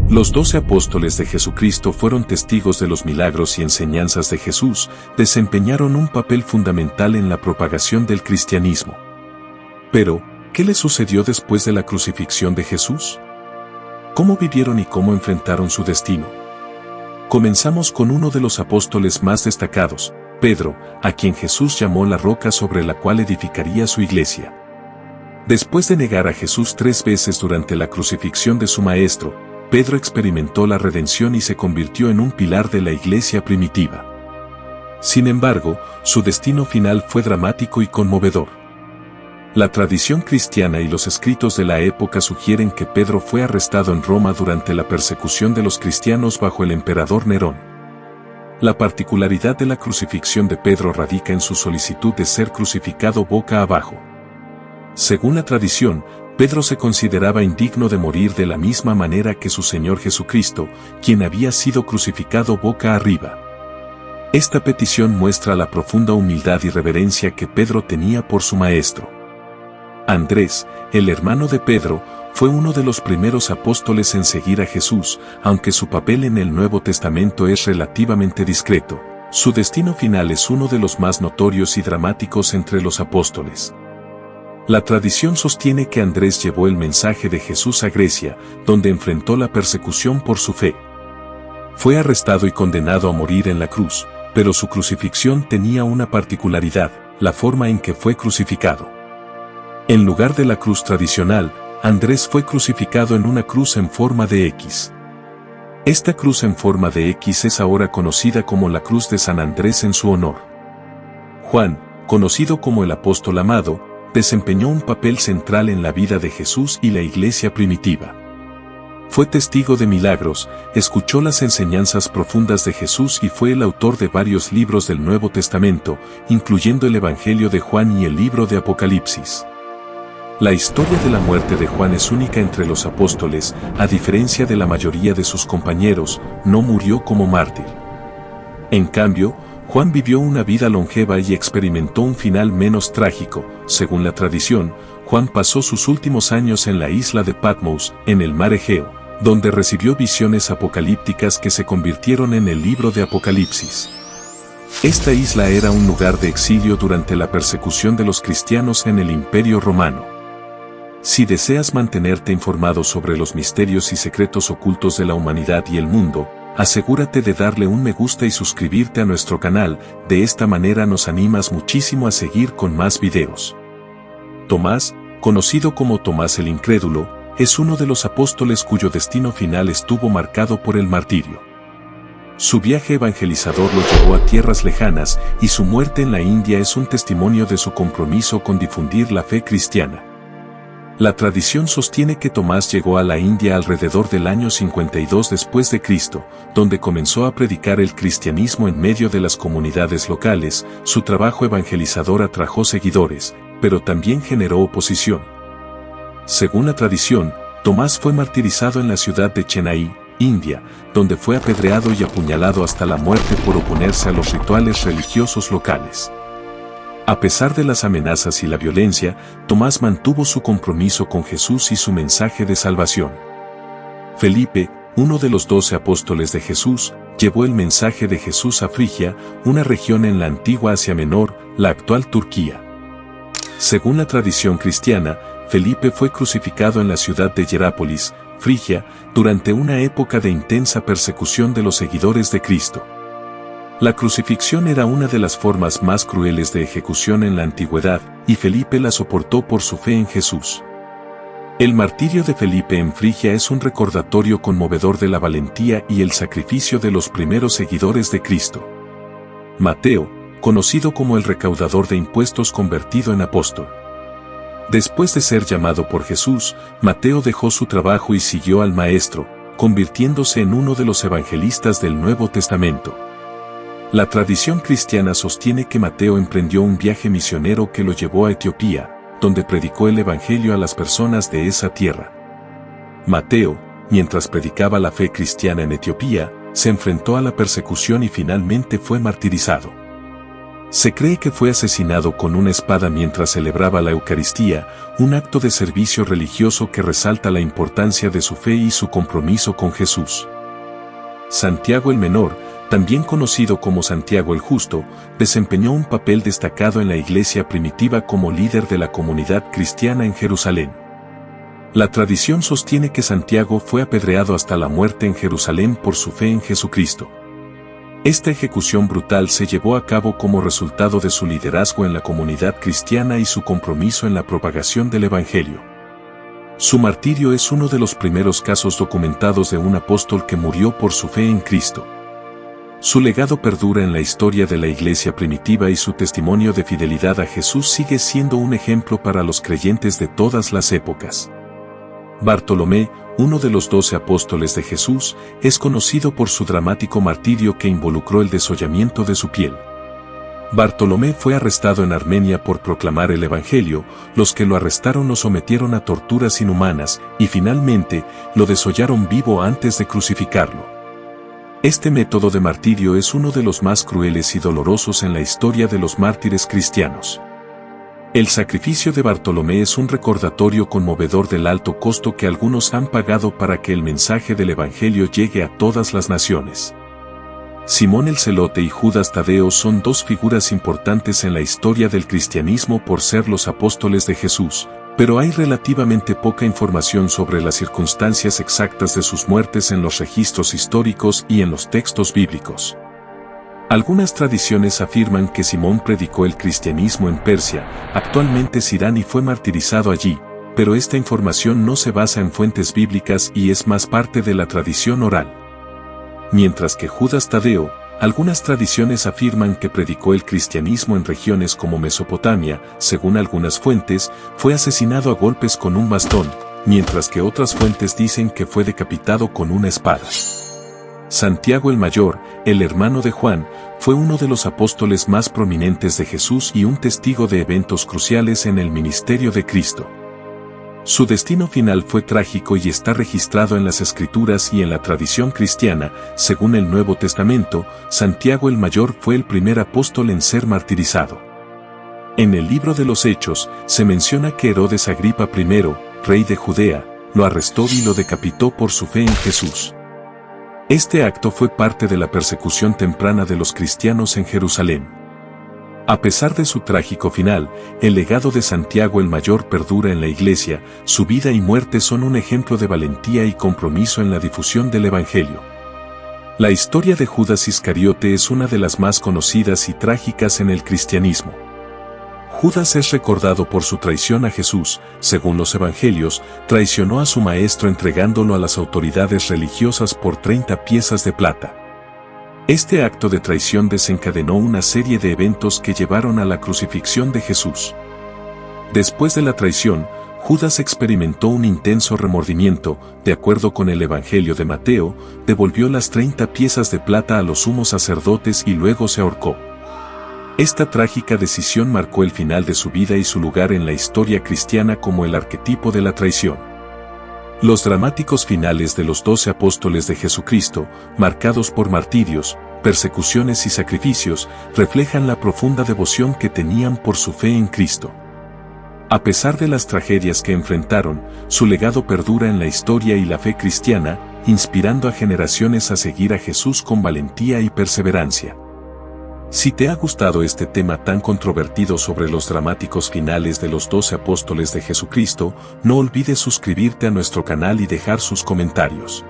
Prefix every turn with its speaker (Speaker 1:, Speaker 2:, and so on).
Speaker 1: Los 12 apóstoles de Jesucristo fueron testigos de los milagros y enseñanzas de Jesús, desempeñaron un papel fundamental en la propagación del cristianismo. Pero, ¿qué les sucedió después de la crucifixión de Jesús? ¿Cómo vivieron y cómo enfrentaron su destino? Comenzamos con uno de los apóstoles más destacados, Pedro, a quien Jesús llamó la roca sobre la cual edificaría su iglesia. Después de negar a Jesús 3 veces durante la crucifixión de su maestro, Pedro experimentó la redención y se convirtió en un pilar de la iglesia primitiva. Sin embargo, su destino final fue dramático y conmovedor. La tradición cristiana y los escritos de la época sugieren que Pedro fue arrestado en Roma durante la persecución de los cristianos bajo el emperador Nerón. La particularidad de la crucifixión de Pedro radica en su solicitud de ser crucificado boca abajo. Según la tradición, Pedro se consideraba indigno de morir de la misma manera que su Señor Jesucristo, quien había sido crucificado boca arriba. Esta petición muestra la profunda humildad y reverencia que Pedro tenía por su maestro. Andrés, el hermano de Pedro, fue uno de los primeros apóstoles en seguir a Jesús, aunque su papel en el Nuevo Testamento es relativamente discreto. Su destino final es uno de los más notorios y dramáticos entre los apóstoles. La tradición sostiene que Andrés llevó el mensaje de Jesús a Grecia, donde enfrentó la persecución por su fe. Fue arrestado y condenado a morir en la cruz, pero su crucifixión tenía una particularidad, la forma en que fue crucificado. En lugar de la cruz tradicional, Andrés fue crucificado en una cruz en forma de X. Esta cruz en forma de X es ahora conocida como la cruz de San Andrés en su honor. Juan, conocido como el apóstol amado, desempeñó un papel central en la vida de Jesús y la iglesia primitiva. Fue testigo de milagros, escuchó las enseñanzas profundas de Jesús y fue el autor de varios libros del Nuevo Testamento, incluyendo el Evangelio de Juan y el libro de Apocalipsis. La historia de la muerte de Juan es única entre los apóstoles, a diferencia de la mayoría de sus compañeros, no murió como mártir. En cambio, Juan vivió una vida longeva y experimentó un final menos trágico. Según la tradición, Juan pasó sus últimos años en la isla de Patmos, en el mar Egeo, donde recibió visiones apocalípticas que se convirtieron en el libro de Apocalipsis. Esta isla era un lugar de exilio durante la persecución de los cristianos en el Imperio Romano. Si deseas mantenerte informado sobre los misterios y secretos ocultos de la humanidad y el mundo, asegúrate de darle un me gusta y suscribirte a nuestro canal, de esta manera nos animas muchísimo a seguir con más videos. Tomás, conocido como Tomás el Incrédulo, es uno de los apóstoles cuyo destino final estuvo marcado por el martirio. Su viaje evangelizador lo llevó a tierras lejanas y su muerte en la India es un testimonio de su compromiso con difundir la fe cristiana. La tradición sostiene que Tomás llegó a la India alrededor del año 52 después de Cristo, donde comenzó a predicar el cristianismo en medio de las comunidades locales. Su trabajo evangelizador atrajo seguidores, pero también generó oposición. Según la tradición, Tomás fue martirizado en la ciudad de Chennai, India, donde fue apedreado y apuñalado hasta la muerte por oponerse a los rituales religiosos locales. A pesar de las amenazas y la violencia, Tomás mantuvo su compromiso con Jesús y su mensaje de salvación. Felipe, uno de los 12 apóstoles de Jesús, llevó el mensaje de Jesús a Frigia, una región en la antigua Asia Menor, la actual Turquía. Según la tradición cristiana, Felipe fue crucificado en la ciudad de Hierápolis, Frigia, durante una época de intensa persecución de los seguidores de Cristo. La crucifixión era una de las formas más crueles de ejecución en la antigüedad, y Felipe la soportó por su fe en Jesús. El martirio de Felipe en Frigia es un recordatorio conmovedor de la valentía y el sacrificio de los primeros seguidores de Cristo. Mateo, conocido como el recaudador de impuestos convertido en apóstol. Después de ser llamado por Jesús, Mateo dejó su trabajo y siguió al Maestro, convirtiéndose en uno de los evangelistas del Nuevo Testamento. La tradición cristiana sostiene que Mateo emprendió un viaje misionero que lo llevó a Etiopía, donde predicó el Evangelio a las personas de esa tierra. Mateo, mientras predicaba la fe cristiana en Etiopía, se enfrentó a la persecución y finalmente fue martirizado. Se cree que fue asesinado con una espada mientras celebraba la Eucaristía, un acto de servicio religioso que resalta la importancia de su fe y su compromiso con Jesús. Santiago el Menor, también conocido como Santiago el Justo, desempeñó un papel destacado en la iglesia primitiva como líder de la comunidad cristiana en Jerusalén. La tradición sostiene que Santiago fue apedreado hasta la muerte en Jerusalén por su fe en Jesucristo. Esta ejecución brutal se llevó a cabo como resultado de su liderazgo en la comunidad cristiana y su compromiso en la propagación del Evangelio. Su martirio es uno de los primeros casos documentados de un apóstol que murió por su fe en Cristo. Su legado perdura en la historia de la iglesia primitiva y su testimonio de fidelidad a Jesús sigue siendo un ejemplo para los creyentes de todas las épocas. Bartolomé, uno de los 12 apóstoles de Jesús, es conocido por su dramático martirio que involucró el desollamiento de su piel. Bartolomé fue arrestado en Armenia por proclamar el Evangelio, los que lo arrestaron lo sometieron a torturas inhumanas y finalmente lo desollaron vivo antes de crucificarlo. Este método de martirio es uno de los más crueles y dolorosos en la historia de los mártires cristianos. El sacrificio de Bartolomé es un recordatorio conmovedor del alto costo que algunos han pagado para que el mensaje del Evangelio llegue a todas las naciones. Simón el Celote y Judas Tadeo son dos figuras importantes en la historia del cristianismo por ser los apóstoles de Jesús, pero hay relativamente poca información sobre las circunstancias exactas de sus muertes en los registros históricos y en los textos bíblicos. Algunas tradiciones afirman que Simón predicó el cristianismo en Persia, actualmente es Irán, y fue martirizado allí, pero esta información no se basa en fuentes bíblicas y es más parte de la tradición oral. Mientras que Judas Tadeo, algunas tradiciones afirman que predicó el cristianismo en regiones como Mesopotamia, según algunas fuentes, fue asesinado a golpes con un bastón, mientras que otras fuentes dicen que fue decapitado con una espada. Santiago el Mayor, el hermano de Juan, fue uno de los apóstoles más prominentes de Jesús y un testigo de eventos cruciales en el ministerio de Cristo. Su destino final fue trágico y está registrado en las Escrituras y en la tradición cristiana. Según el Nuevo Testamento, Santiago el Mayor fue el primer apóstol en ser martirizado. En el libro de los Hechos, se menciona que Herodes Agripa I, rey de Judea, lo arrestó y lo decapitó por su fe en Jesús. Este acto fue parte de la persecución temprana de los cristianos en Jerusalén. A pesar de su trágico final, el legado de Santiago el Mayor perdura en la Iglesia. Su vida y muerte son un ejemplo de valentía y compromiso en la difusión del Evangelio. La historia de Judas Iscariote es una de las más conocidas y trágicas en el cristianismo. Judas es recordado por su traición a Jesús. Según los evangelios, traicionó a su maestro entregándolo a las autoridades religiosas por 30 piezas de plata. Este acto de traición desencadenó una serie de eventos que llevaron a la crucifixión de Jesús. Después de la traición, Judas experimentó un intenso remordimiento. De acuerdo con el Evangelio de Mateo, devolvió las 30 piezas de plata a los sumos sacerdotes y luego se ahorcó. Esta trágica decisión marcó el final de su vida y su lugar en la historia cristiana como el arquetipo de la traición. Los dramáticos finales de los 12 apóstoles de Jesucristo, marcados por martirios, persecuciones y sacrificios, reflejan la profunda devoción que tenían por su fe en Cristo. A pesar de las tragedias que enfrentaron, su legado perdura en la historia y la fe cristiana, inspirando a generaciones a seguir a Jesús con valentía y perseverancia. Si te ha gustado este tema tan controvertido sobre los dramáticos finales de los 12 apóstoles de Jesucristo, no olvides suscribirte a nuestro canal y dejar sus comentarios.